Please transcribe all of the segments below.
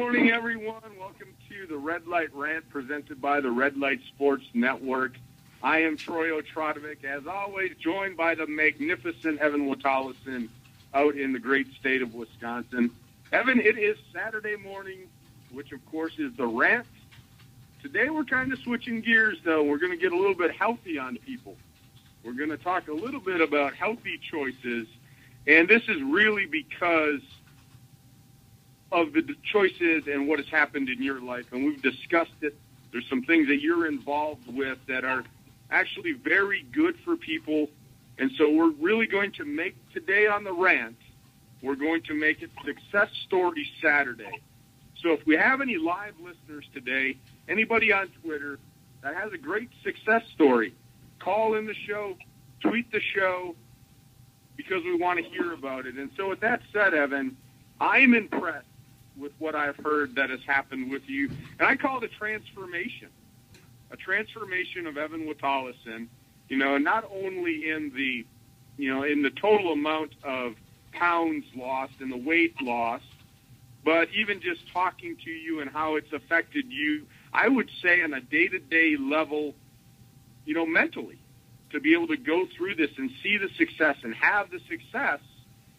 morning, everyone. Welcome to the Red Light Rant presented by the Red Light Sports Network. I am Troy Otradovic, as always, joined by the magnificent Evan Witalison out in the great state of Wisconsin. Evan, it is Saturday morning, which, of course, is the rant. Today we're kind of switching gears, though. We're going to get a little bit healthy on people. We're going to talk a little bit about healthy choices, and this is really because of the choices and what has happened in your life, and we've discussed it. There's some things that you're involved with that are actually very good for people, and so we're really going to make today on the rant, we're going to make it Success Story Saturday. So if we have any live listeners today, anybody on Twitter that has a great success story, call in the show, tweet the show, because we want to hear about it. And so with that said, Evan, I'm impressed with what I've heard that has happened with you. And I call it a transformation of Evan Witalison, not only in the total amount of pounds lost and the weight loss, but even just talking to you and how it's affected you, I would say on a day-to-day level, mentally, to be able to go through this and see the success and have the success,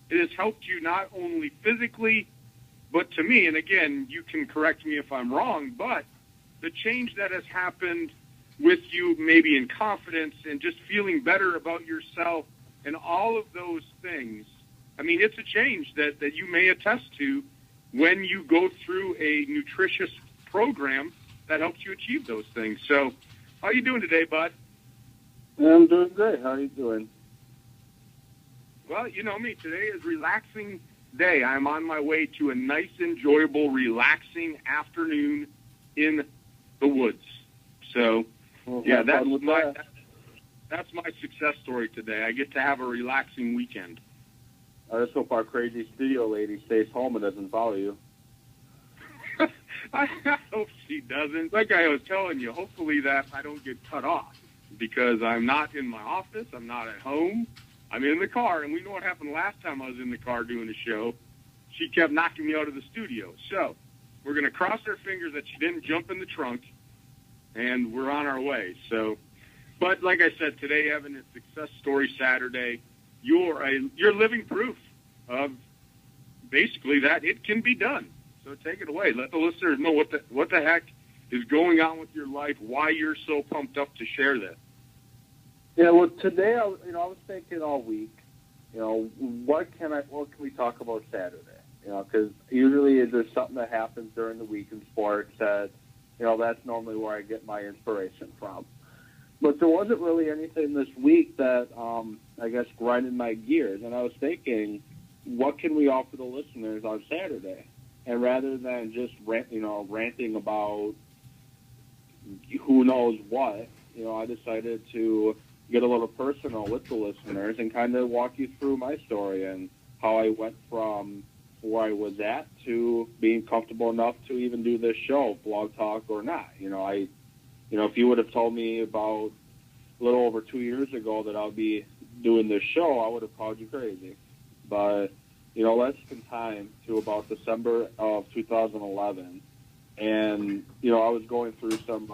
it has helped you not only physically, but to me, and again, you can correct me if I'm wrong, but the change that has happened with you maybe in confidence and just feeling better about yourself and all of those things, I mean, it's a change that you may attest to when you go through a nutritious program that helps you achieve those things. So how are you doing today, bud? I'm doing great. How are you doing? Well, you know me. Today is relaxing day. I'm on my way to a nice, enjoyable, relaxing afternoon in the woods. So, yeah, that's my success story today. I get to have a relaxing weekend. I just hope our crazy studio lady stays home and doesn't follow you. I hope she doesn't. Like I was telling you, hopefully that I don't get cut off because I'm not in my office. I'm not at home. I'm in the car, and we know what happened last time I was in the car doing a show. She kept knocking me out of the studio. So we're going to cross our fingers that she didn't jump in the trunk, and we're on our way. So, but like I said, today, Evan, it's Success Story Saturday. You're living proof of basically that it can be done. So take it away. Let the listeners know what the heck is going on with your life, why you're so pumped up to share this. Yeah, well, today I was thinking all week, what can we talk about Saturday? Because usually there's something that happens during the week in sports that, that's normally where I get my inspiration from. But there wasn't really anything this week that, I guess, grinded my gears. And I was thinking, what can we offer the listeners on Saturday? And rather than just ranting about who knows what, I decided to get a little personal with the listeners and kind of walk you through my story and how I went from where I was at to being comfortable enough to even do this show, Blog Talk or not. If you would have told me about a little over 2 years ago that I'll be doing this show, I would have called you crazy. But, let's spend time to about December of 2011. And, I was going through some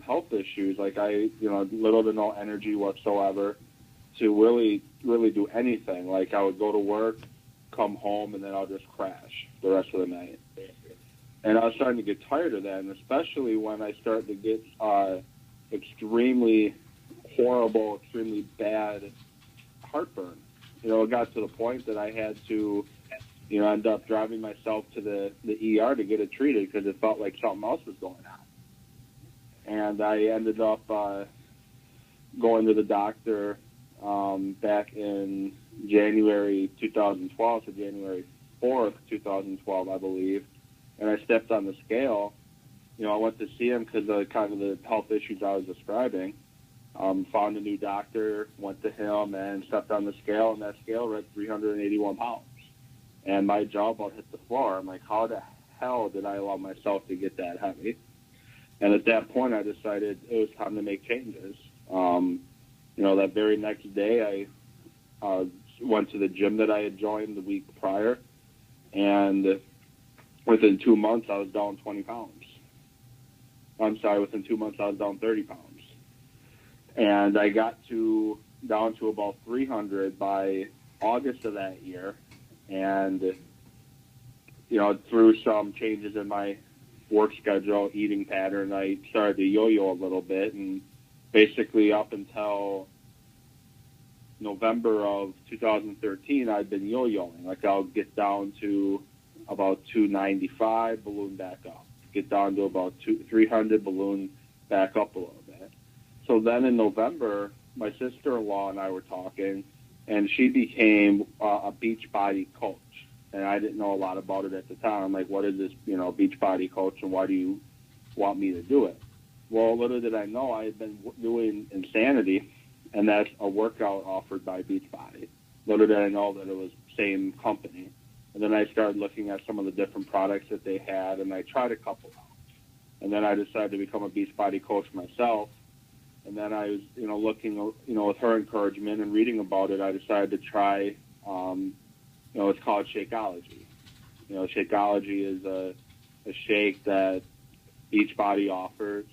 health issues. Like little to no energy whatsoever to really, really do anything. Like I would go to work, come home, and then I'll just crash the rest of the night. And I was starting to get tired of that, and especially when I started to get extremely horrible, extremely bad heartburn. It got to the point that I had to, end up driving myself to the ER to get it treated because it felt like something else was going on. And I ended up going to the doctor back in January 2012, so January 4th, 2012, I believe. And I stepped on the scale. I went to see him because of kind of the health issues I was describing. Found a new doctor, went to him, and stepped on the scale, and that scale read 381 pounds. And my jaw about hit the floor. I'm like, how the hell did I allow myself to get that heavy? And at that point, I decided it was time to make changes. That very next day, I went to the gym that I had joined the week prior, and within 2 months, I was down 20 pounds. I'm sorry, within 2 months, I was down 30 pounds. And I got down to about 300 by August of that year. And, you know, through some changes in my work schedule, eating pattern, I started to yo-yo a little bit. And basically up until November of 2013, I'd been yo-yoing. Like, I'll get down to about 295, balloon back up. Get down to about 300, balloon back up a little bit. So then in November, my sister-in-law and I were talking, and she became a Beachbody coach. And I didn't know a lot about it at the time. I'm like, what is this, you know, Beachbody coach, and why do you want me to do it? Well, little did I know, I had been doing Insanity, and that's a workout offered by Beachbody. Little did I know that it was the same company. And then I started looking at some of the different products that they had, and I tried a couple out. And then I decided to become a Beachbody coach myself. And then I was, you know, looking, you know, with her encouragement and reading about it, I decided to try, you know, it's called Shakeology. You know, Shakeology is a shake that Beachbody offers,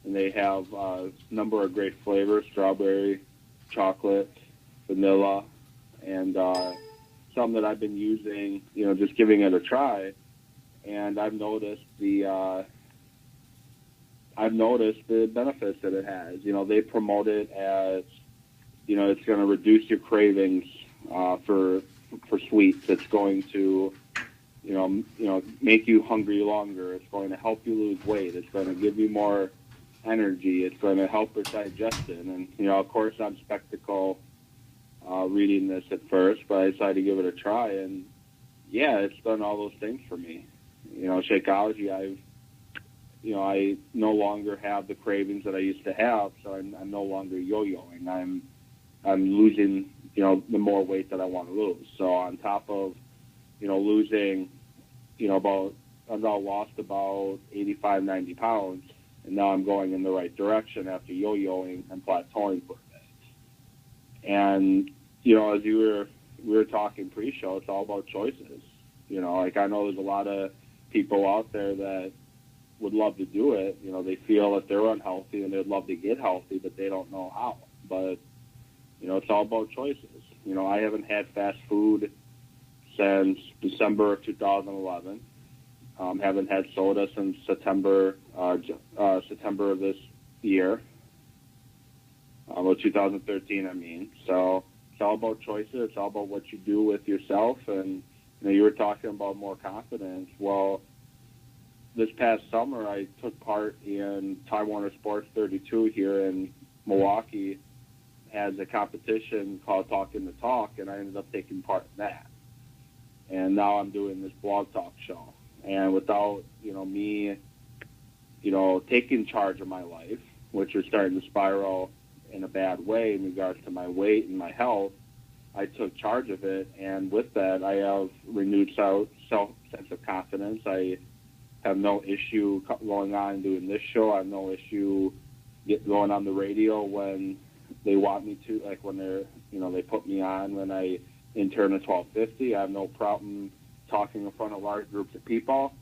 and they have a number of great flavors: strawberry, chocolate, vanilla, and some that I've been using, you know, just giving it a try. And I've noticed the benefits that it has. You know, they promote it as, you know, it's going to reduce your cravings for sweets. It's going to, you know, make you hungry longer. It's going to help you lose weight. It's going to give you more energy. It's going to help with digestion. And, you know, of course, I'm skeptical reading this at first, but I decided to give it a try. And, yeah, it's done all those things for me. You know, Shakeology, I no longer have the cravings that I used to have, so I'm no longer yo-yoing. I'm losing, you know, the more weight that I want to lose. So on top of, you know, losing, you know, I've now lost about 85, 90 pounds, and now I'm going in the right direction after yo-yoing and plateauing for a bit. And, you know, as we were talking pre-show, it's all about choices. You know, like, I know there's a lot of people out there that would love to do it. You know, they feel that they're unhealthy and they'd love to get healthy, but they don't know how. But, you know, it's all about choices. You know, I haven't had fast food since December of 2011. Haven't had soda since September of this year. 2013, I mean. So it's all about choices. It's all about what you do with yourself. And, you know, you were talking about more confidence. Well, this past summer, I took part in Time Warner Sports 32 here in Milwaukee. Has a competition called Talking the Talk, and I ended up taking part in that. And now I'm doing this blog talk show. And without, you know, me, you know, taking charge of my life, which is starting to spiral in a bad way in regards to my weight and my health, I took charge of it. And with that, I have renewed sense of confidence. I have no issue going on and doing this show. I have no issue going on the radio when they want me to, like when they're, you know, they put me on when I intern at 1250. I have no problem talking in front of large groups of people.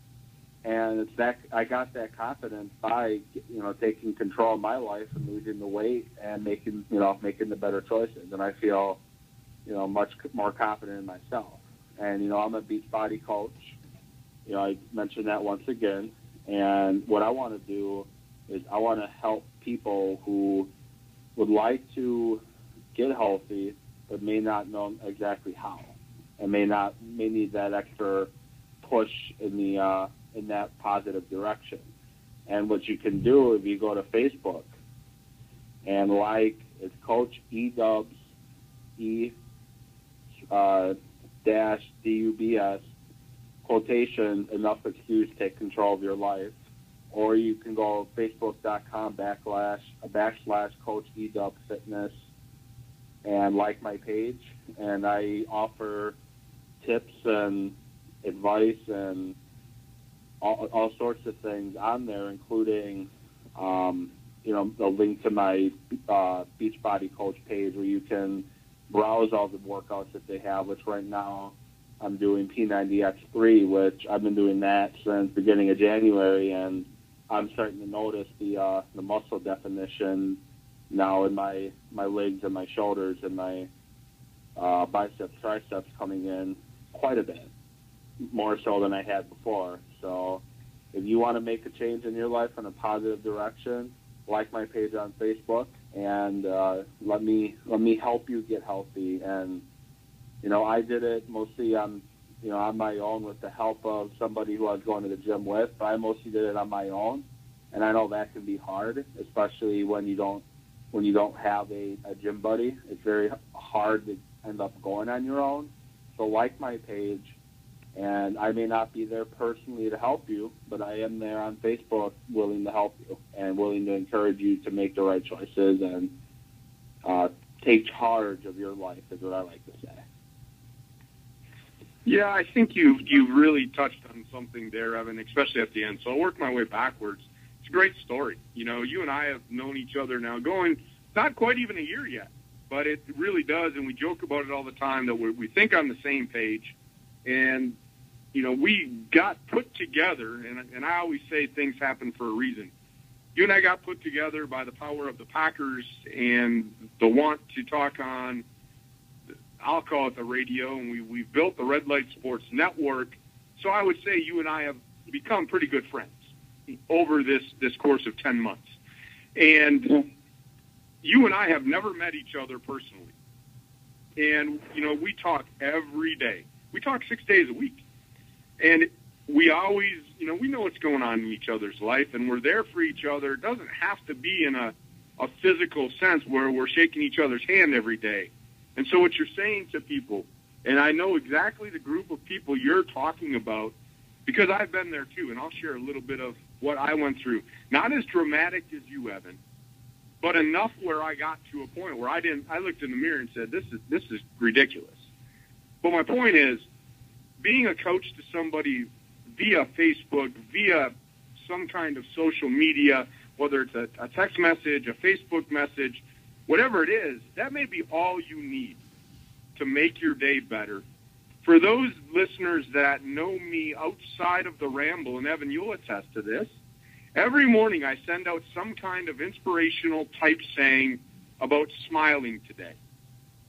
And it's that I got that confidence by, you know, taking control of my life and losing the weight and making the better choices. And I feel, you know, much more confident in myself. And, you know, I'm a Beachbody coach. You know, I mentioned that once again. And what I want to do is I want to help people who would like to get healthy but may not know exactly how, and may need that extra push in that positive direction. And what you can do if you go to Facebook and it's Coach E-Dubs E-DUBS quotation, enough excuse, take control of your life. Or you can go facebook.com// Coach E-Dub Fitness and like my page. And I offer tips and advice and all sorts of things on there, including, you know, the link to my Beachbody Coach page where you can browse all the workouts that they have, which right now I'm doing P90X3, which I've been doing that since beginning of January, and I'm starting to notice the muscle definition now in my legs and my shoulders and my biceps, triceps coming in quite a bit, more so than I had before. So if you want to make a change in your life in a positive direction, like my page on Facebook, and let me help you get healthy. And I did it mostly on my own with the help of somebody who I was going to the gym with. But I mostly did it on my own, and I know that can be hard, especially when you don't have a gym buddy. It's very hard to end up going on your own. So like my page, and I may not be there personally to help you, but I am there on Facebook willing to help you and willing to encourage you to make the right choices and take charge of your life, is what I like to say. Yeah, I think you've really touched on something there, Evan, especially at the end. So I'll work my way backwards. It's a great story. You and I have known each other now going not quite even a year yet, but it really does, and we joke about it all the time that we think on the same page. And we got put together, and I always say things happen for a reason. You and I got put together by the power of the Packers and the want to talk on, I'll call it the radio, and we built the Red Light Sports Network. So I would say you and I have become pretty good friends over this course of 10 months. And you and I have never met each other personally. And, we talk every day. We talk 6 days a week. And we always, we know what's going on in each other's life, and we're there for each other. It doesn't have to be in a physical sense where we're shaking each other's hand every day. And so what you're saying to people, and I know exactly the group of people you're talking about, because I've been there too, and I'll share a little bit of what I went through. Not as dramatic as you, Evan, but enough where I got to a point where I looked in the mirror and said, this is ridiculous. But my point is, being a coach to somebody via Facebook, via some kind of social media, whether it's a text message, a Facebook message, whatever it is, that may be all you need to make your day better. For those listeners that know me outside of the ramble, and Evan, you'll attest to this, every morning I send out some kind of inspirational type saying about smiling today.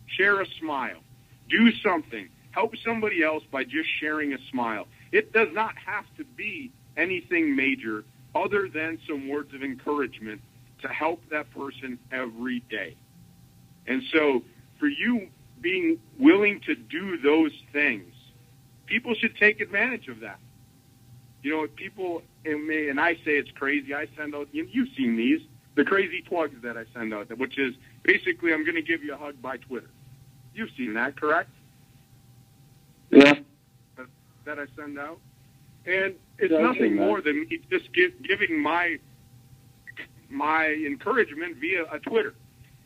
Share a smile. Do something. Help somebody else by just sharing a smile. It does not have to be anything major other than some words of encouragement to help that person every day. And so for you being willing to do those things, people should take advantage of that. People, and I say it's crazy, I send out, you've seen these, the crazy plugs that I send out, which is basically I'm going to give you a hug by Twitter. You've seen that, correct? Yeah. That I send out. And it's nothing more than me just giving my encouragement via a Twitter.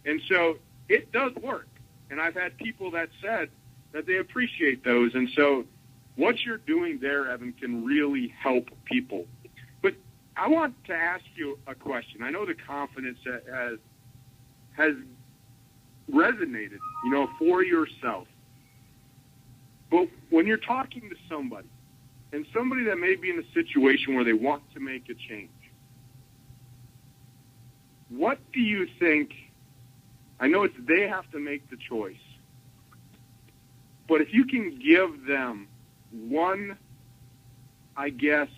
And so it does work. And I've had people that said that they appreciate those. And so what you're doing there, Evan, can really help people. But I want to ask you a question. I know the confidence that has resonated, for yourself. But when you're talking to somebody, and somebody that may be in a situation where they want to make a change, what do you think? I know they have to make the choice, but if you can give them one, I guess,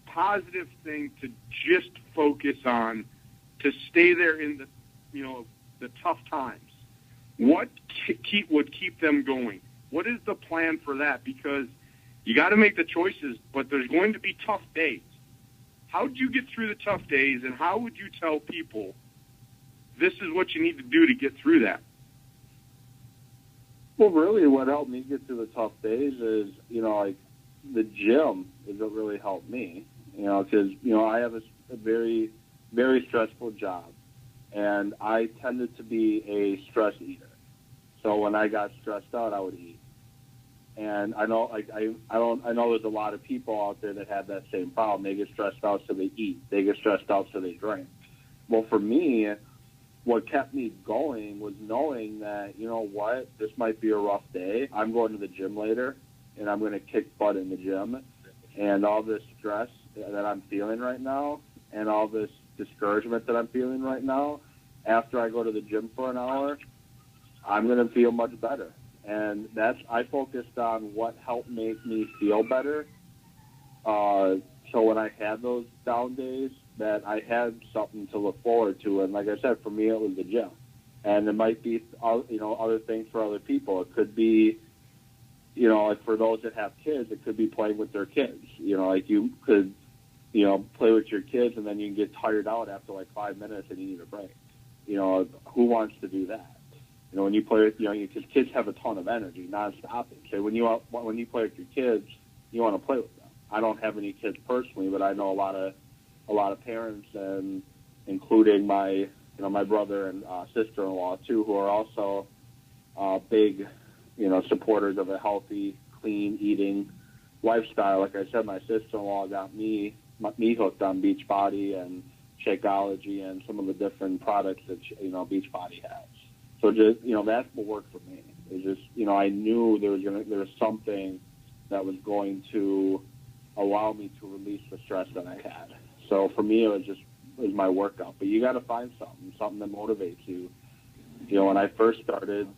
positive thing to just focus on to stay there in the tough times, what would keep them going? What is the plan for that? Because you got to make the choices, but there's going to be tough days. How would you get through the tough days, and how would you tell people this is what you need to do to get through that? Well, really what helped me get through the tough days is, like the gym is what really helped me, because, I have a very, very stressful job, and I tended to be a stress eater. So when I got stressed out, I would eat. And I know, I know there's a lot of people out there that have that same problem. They get stressed out, so they eat. They get stressed out, so they drink. Well, for me, what kept me going was knowing that, you know what, this might be a rough day. I'm going to the gym later, and I'm going to kick butt in the gym. And all this stress that I'm feeling right now and all this discouragement that I'm feeling right now, after I go to the gym for an hour, I'm going to feel much better. And I focused on what helped make me feel better. So when I had those down days, that I had something to look forward to. And like I said, for me, it was the gym. And it might be, other things for other people. It could be, like for those that have kids, it could be playing with their kids. Like you could, play with your kids and then you can get tired out after like 5 minutes and you need a break. Who wants to do that? When you play with, because kids have a ton of energy, nonstop. So when you play with your kids, you want to play with them. I don't have any kids personally, but I know a lot of parents, and including my brother and sister-in-law too, who are also big, supporters of a healthy, clean eating lifestyle. Like I said, my sister-in-law got me hooked on Beachbody and Shakeology and some of the different products that Beachbody has. So just that's what worked for me. It just I knew there was something that was going to allow me to release the stress that I had. So for me, it was my workout. But you got to find something that motivates you. When I first started,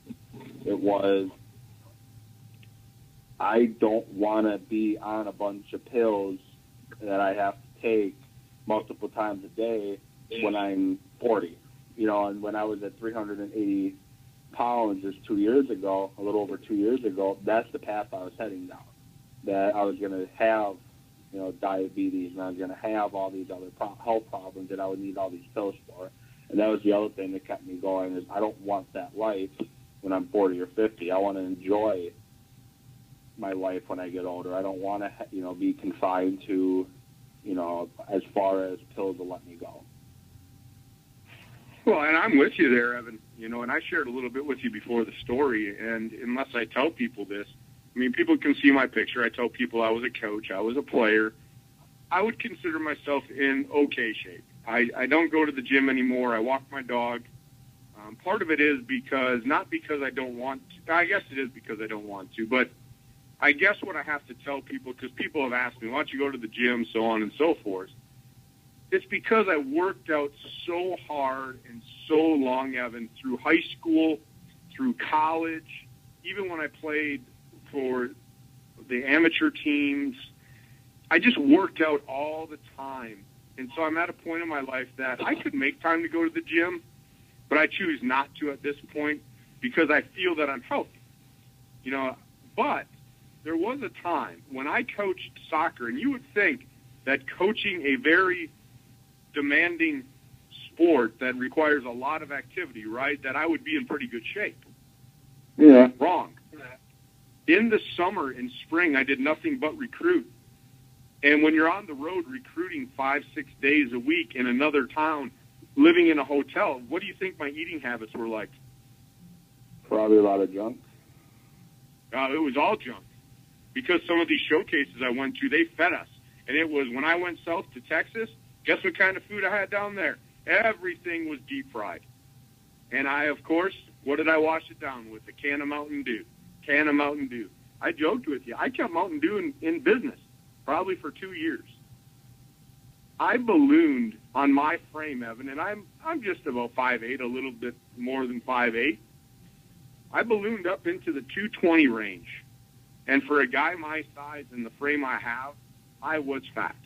it was, I don't want to be on a bunch of pills that I have to take multiple times a day when I'm 40. And when I was at 380 pounds just 2 years ago, a little over 2 years ago, that's the path I was heading down. That I was going to have diabetes, and I was going to have all these other health problems that I would need all these pills for. And that was the other thing that kept me going, is I don't want that life when I'm 40 or 50. I want to enjoy my life when I get older. I don't want to, be confined to, as far as pills will let me go. Well, and I'm with you there, Evan. And I shared a little bit with you before the story, and unless I tell people this, people can see my picture. I tell people I was a coach. I was a player. I would consider myself in okay shape. I don't go to the gym anymore. I walk my dog. Part of it is not because I don't want to. I guess it is because I don't want to. But I guess what I have to tell people, because people have asked me, why don't you go to the gym, so on and so forth. It's because I worked out so hard and so long, Evan, through high school, through college, even when I played for the amateur teams. I just worked out all the time. And so I'm at a point in my life that I could make time to go to the gym, but I choose not to at this point because I feel that I'm healthy. But there was a time when I coached soccer, and you would think that coaching a very demanding sport that requires a lot of activity, right, that I would be in pretty good shape. Yeah. Wrong. In the summer and spring, I did nothing but recruit. And when you're on the road recruiting 5-6 days a week in another town, living in a hotel, what do you think my eating habits were like? Probably a lot of junk. It was all junk. Because some of these showcases I went to, they fed us. And it was, when I went south to Texas, guess what kind of food I had down there? Everything was deep fried. And I, of course, what did I wash it down with? A can of Mountain Dew. I joked with you. I kept Mountain Dew in business, probably for 2 years. I ballooned on my frame, Evan, and I'm just about 5'8", a little bit more than 5'8". I ballooned up into the 220 range. And for a guy my size and the frame I have, I was fat.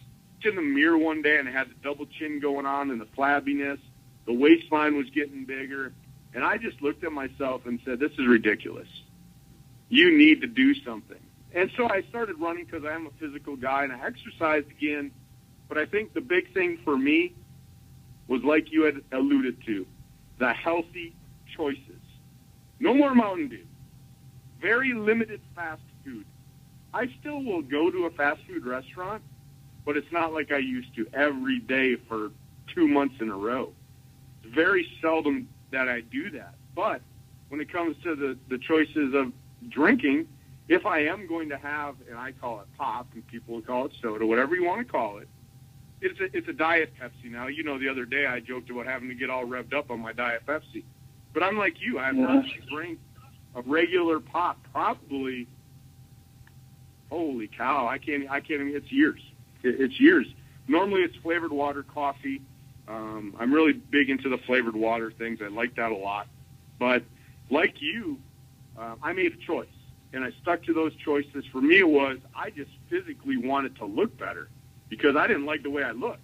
In the mirror one day, and I had the double chin going on and the flabbiness. The waistline was getting bigger. And I just looked at myself and said, this is ridiculous. You need to do something. And so I started running because I am a physical guy, and I exercised again. But I think the big thing for me was, like you had alluded to, the healthy choices. No more Mountain Dew. Very limited fast food. I still will go to a fast food restaurant, but it's not like I used to every day for 2 months in a row. It's very seldom that I do that. But when it comes to the choices of drinking, if I am going to have, and I call it pop, and people will call it soda, whatever you want to call it, it's a Diet Pepsi now. You know, the other day I joked about having to get all revved up on my Diet Pepsi. But I'm like you. I've not drank a regular pop probably, holy cow, I can't even, it's years. It's years. Normally it's flavored water, coffee. I'm really big into the flavored water things. I like that a lot. But like you, I made a choice, and I stuck to those choices. For me, it was I just physically wanted to look better because I didn't like the way I looked.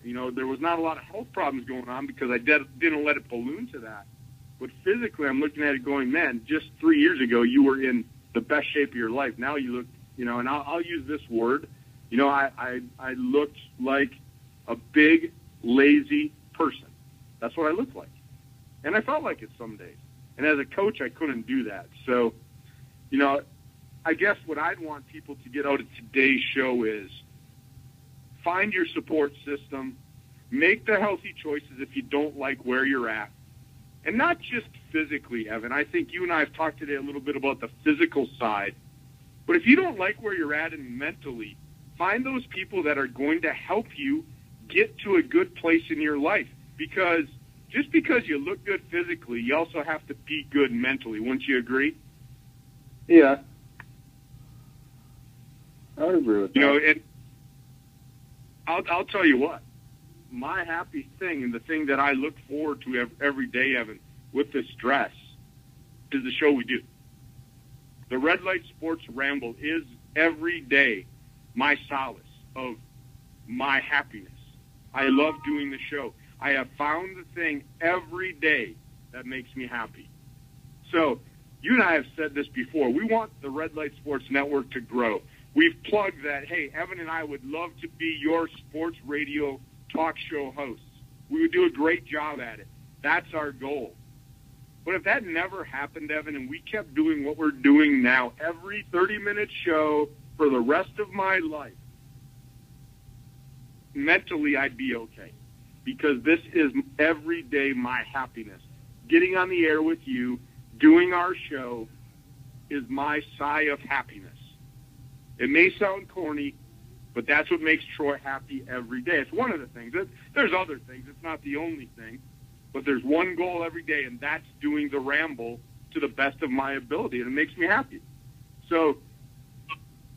You know, there was not a lot of health problems going on because I didn't let it balloon to that. But physically, I'm looking at it going, man, just 3 years ago, you were in the best shape of your life. Now you look, you know, and I'll use this word, you know, I looked like a big, lazy person. That's what I looked like. And I felt like it some days. And as a coach, I couldn't do that. So, you know, I guess what I'd want people to get out of today's show is find your support system, make the healthy choices if you don't like where you're at. And not just physically, Evan. I think you and I have talked today a little bit about the physical side. But if you don't like where you're at and mentally, find those people that are going to help you get to a good place in your life. Because just because you look good physically, you also have to be good mentally. Wouldn't you agree? Yeah. I would agree with that. You know, and I'll tell you what. My happy thing and the thing that I look forward to every day, Evan, with this stress, is the show we do. The Red Light Sports Ramble is every day my solace of my happiness. I love doing the show. I have found the thing every day that makes me happy. So you and I have said this before. We want the Red Light Sports Network to grow. We've plugged that, hey, Evan and I would love to be your sports radio talk show hosts. We would do a great job at it. That's our goal. But if that never happened, Evan, and we kept doing what we're doing now, every 30-minute show for the rest of my life, mentally I'd be okay. Because this is every day my happiness. Getting on the air with you, doing our show, is my sigh of happiness. It may sound corny, but that's what makes Troy happy every day. It's one of the things. There's other things. It's not the only thing. But there's one goal every day, and that's doing the ramble to the best of my ability, and it makes me happy. So,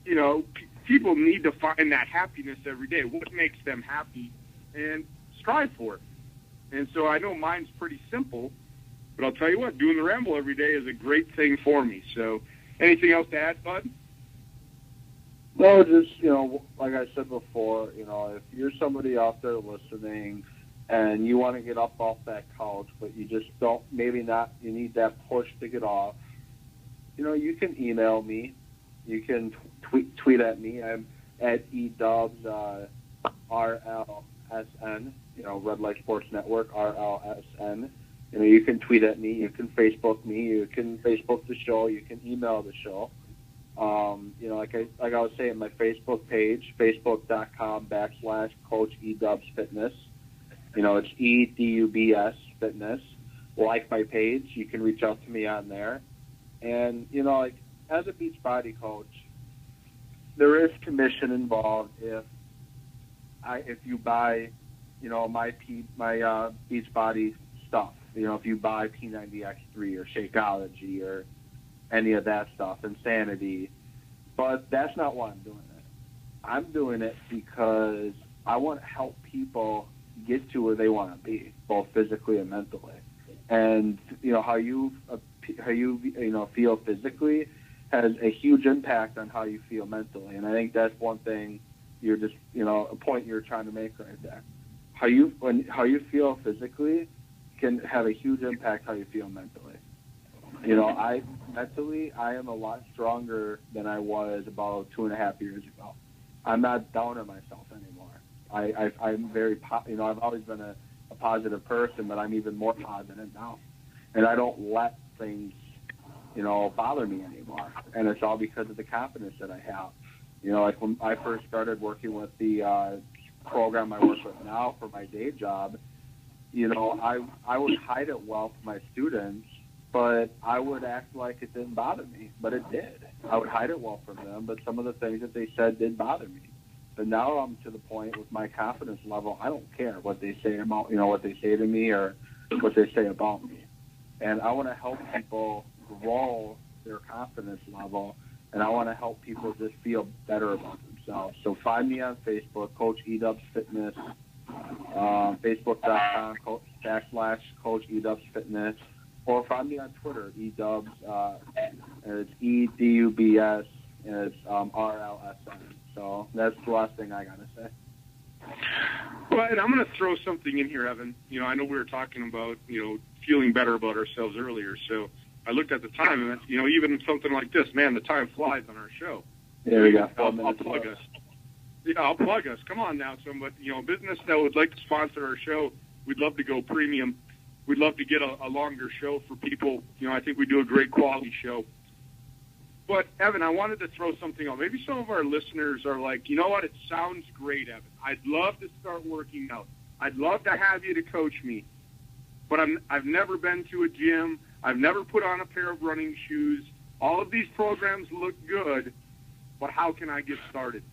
you know, people need to find that happiness every day. What makes them happy, and strive for it. And so I know mine's pretty simple, but I'll tell you what, doing the ramble every day is a great thing for me. So anything else to add, bud? No, just, you know, like I said before, you know, if you're somebody out there listening and you want to get up off that couch, but you just don't, maybe not, you need that push to get off, you know, you can email me. You can tweet at me. I'm at eDubs, RLSN, you know, Red Light Sports Network, RLSN. You know, you can tweet at me. You can Facebook me. You can Facebook the show. You can email the show. You know, like I was saying, my Facebook page, facebook.com/Coach eDubs Fitness. You know, it's EDUBS Fitness. Like my page. You can reach out to me on there. And, you know, like, as a beach body coach, there is commission involved if you buy, you know, my beach body stuff. You know, if you buy P90X3 or Shakeology or any of that stuff, Insanity. But that's not why I'm doing it. I'm doing it because I want to help people get to where they want to be, both physically and mentally. And, you know, how you feel physically has a huge impact on how you feel mentally. And I think that's one thing you're just, you know, a point you're trying to make right there. How you feel physically can have a huge impact how you feel mentally. You know, I am a lot stronger than I was about 2.5 years ago. I'm not down on myself anymore. I'm very, you know, I've always been a positive person, but I'm even more positive now. And I don't let things, you know, bother me anymore. And it's all because of the confidence that I have. You know, like when I first started working with the program I work with now for my day job, you know, I would hide it well for my students, but I would act like it didn't bother me, but it did. I would hide it well from them, but some of the things that they said did bother me. But now I'm to the point with my confidence level, I don't care what they say about, what they say to me or what they say about me. And I want to help people grow their confidence level, and I want to help people just feel better about themselves. So find me on Facebook, Coach Edubs Fitness, Facebook.com/Coach Edubs Fitness, or find me on Twitter, Edubs, and it's EDUBS, and it's RLSN. So that's the last thing I got to say. Well, and I'm going to throw something in here, Evan. I know we were talking about, feeling better about ourselves earlier. So I looked at the time, and, even something like this, man, the time flies on our show. There we go. I'll plug us. Yeah, I'll plug us. Come on now, somebody. Business that would like to sponsor our show, we'd love to go premium. We'd love to get a longer show for people. I think we do a great quality show. But, Evan, I wanted to throw something out. Maybe some of our listeners are like, you know what, it sounds great, Evan. I'd love to start working out. I'd love to have you to coach me. But I've never been to a gym. I've never put on a pair of running shoes. All of these programs look good, but how can I get started?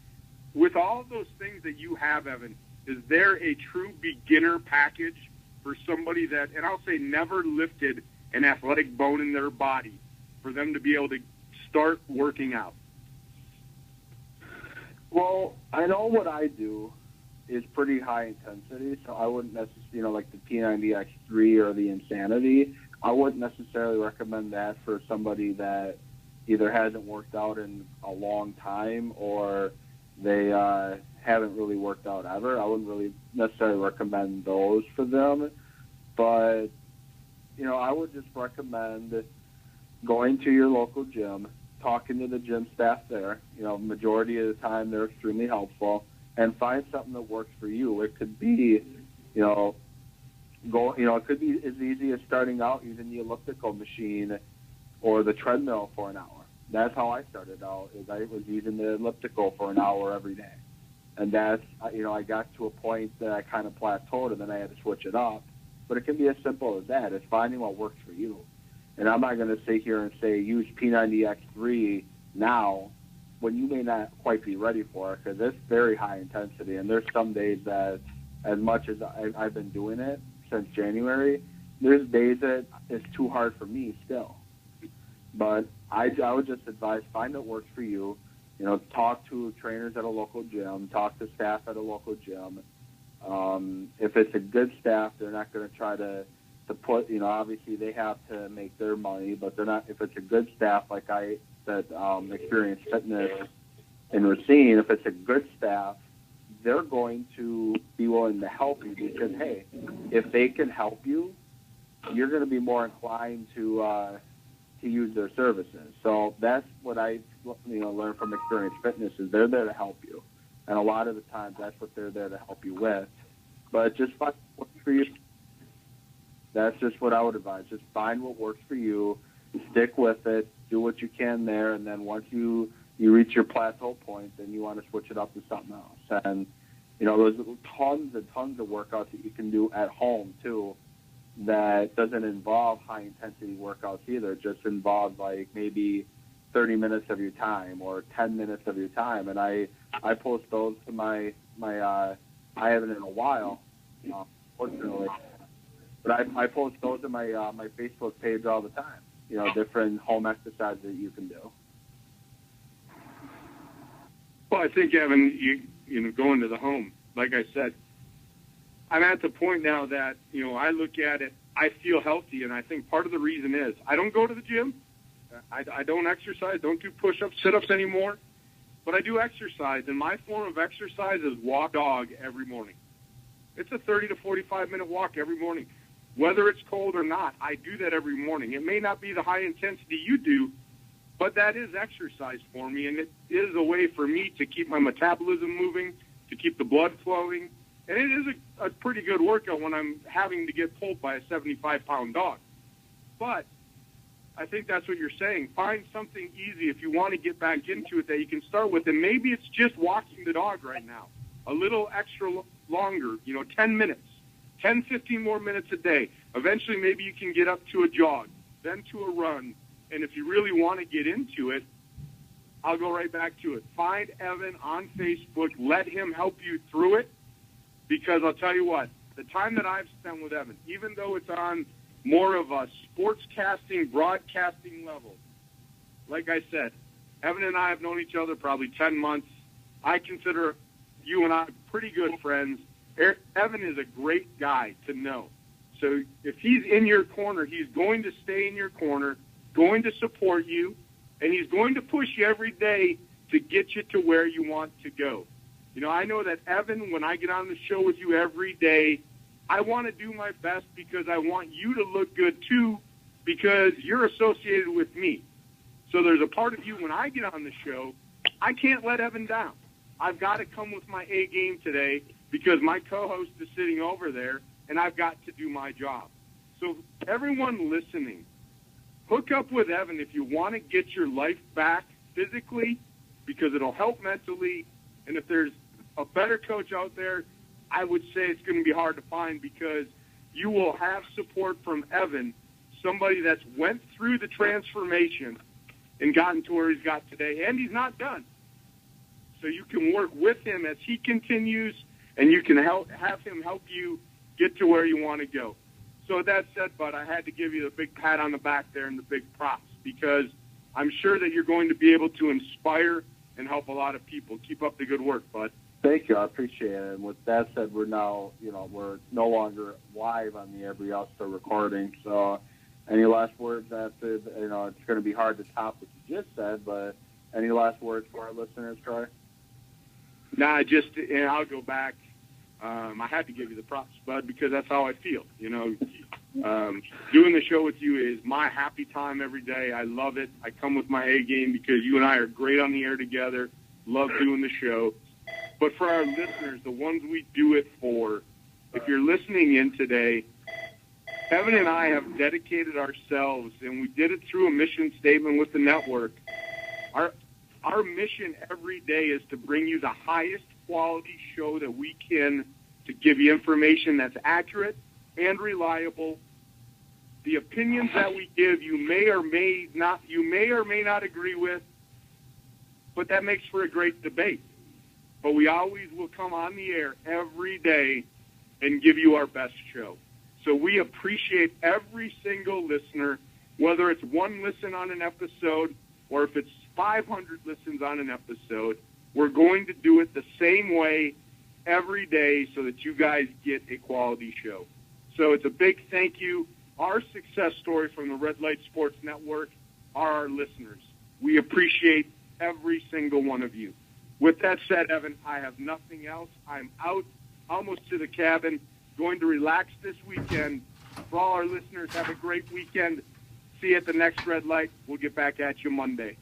With all of those things that you have, Evan, is there a true beginner package for somebody that, and I'll say never lifted an athletic bone in their body, for them to be able to start working out? Well, I know what I do is pretty high intensity, so I wouldn't necessarily, like the P90X3 or the Insanity, I wouldn't necessarily recommend that for somebody that either hasn't worked out in a long time or they haven't really worked out ever. I wouldn't really necessarily recommend those for them. But, I would just recommend going to your local gym, talking to the gym staff there. Majority of the time they're extremely helpful, and find something that works for you. It could be, it could be as easy as starting out using the elliptical machine or the treadmill for an hour. That's how I started out, is I was using the elliptical for an hour every day. And that's, I got to a point that I kind of plateaued, and then I had to switch it up. But it can be as simple as that. It's finding what works for you. And I'm not going to sit here and say use P90X3 now when you may not quite be ready for it, because it's very high intensity. And there's some days that, as much as I've been doing it since January, there's days that it's too hard for me still. But I would just advise, find what works for you. Talk to trainers at a local gym, talk to staff at a local gym. If it's a good staff, they're not going to try to put, obviously they have to make their money, but they're not, if it's a good staff like I said, Experience Fitness in Racine, if it's a good staff, they're going to be willing to help you because, hey, if they can help you, you're going to be more inclined to use their services. So that's what I learned from Experience Fitness, is they're there to help you. And a lot of the times that's what they're there to help you with. But just find what works for you. That's just what I would advise. Just find what works for you, stick with it, do what you can there, and then once you reach your plateau point, then you want to switch it up to something else. And, there's tons and tons of workouts that you can do at home, too, that doesn't involve high-intensity workouts either. It just involves, like, maybe 30 minutes of your time or 10 minutes of your time. And I post those to my I haven't in a while, fortunately. But I post those to my my Facebook page all the time. Different home exercises that you can do. Well, I think, Evan, going to the home, like I said, I'm at the point now that, I look at it, I feel healthy, and I think part of the reason is I don't go to the gym. I don't exercise, don't do push-ups, sit-ups anymore, but I do exercise, and my form of exercise is walk dog every morning. It's a 30 to 45-minute walk every morning. Whether it's cold or not, I do that every morning. It may not be the high intensity you do, but that is exercise for me, and it is a way for me to keep my metabolism moving, to keep the blood flowing, and it is a pretty good workout when I'm having to get pulled by a 75-pound dog. But I think that's what you're saying. Find something easy if you want to get back into it that you can start with, and maybe it's just walking the dog right now, a little extra longer, 10 minutes. 10, 15 more minutes a day. Eventually, maybe you can get up to a jog, then to a run. And if you really want to get into it, I'll go right back to it. Find Evan on Facebook. Let him help you through it, because I'll tell you what, the time that I've spent with Evan, even though it's on more of a sportscasting, broadcasting level, like I said, Evan and I have known each other probably 10 months. I consider you and I pretty good friends. Evan is a great guy to know. So if he's in your corner, he's going to stay in your corner, going to support you, and he's going to push you every day to get you to where you want to go. You know, I know that, Evan, when I get on the show with you every day, I want to do my best because I want you to look good too, because you're associated with me. So there's a part of you when I get on the show, I can't let Evan down. I've got to come with my A game today because my co-host is sitting over there, and I've got to do my job. So everyone listening, hook up with Evan if you want to get your life back physically, because it'll help mentally. And if there's a better coach out there, I would say it's going to be hard to find, because you will have support from Evan, somebody that's went through the transformation and gotten to where he's got today, and he's not done. So you can work with him as he continues, and you can have him help you get to where you want to go. So with that said, Bud, I had to give you the big pat on the back there and the big props, because I'm sure that you're going to be able to inspire and help a lot of people. Keep up the good work, Bud. Thank you. I appreciate it. And with that said, we're now, we're no longer live on the Every All-Star recording. So any last words after, it's going to be hard to top what you just said, but any last words for our listeners, Troy? Nah, I'll go back. I had to give you the props, Bud, because that's how I feel. Doing the show with you is my happy time every day. I love it. I come with my A game because you and I are great on the air together. Love doing the show. But for our listeners, the ones we do it for, if you're listening in today, Evan and I have dedicated ourselves, and we did it through a mission statement with the network. Our mission every day is to bring you the highest quality show that we can, to give you information that's accurate and reliable. The opinions that we give, you may or may not agree with, but that makes for a great debate. But we always will come on the air every day and give you our best show. So we appreciate every single listener, whether it's one listen on an episode or if it's 500 listens on an episode. We're going to do it the same way every day so that you guys get a quality show. So it's a big thank you. Our success story from the Red Light Sports Network are our listeners. We appreciate every single one of you. With that said, Evan, I have nothing else. I'm out almost to the cabin, going to relax this weekend. For all our listeners, have a great weekend. See you at the next Red Light. We'll get back at you Monday.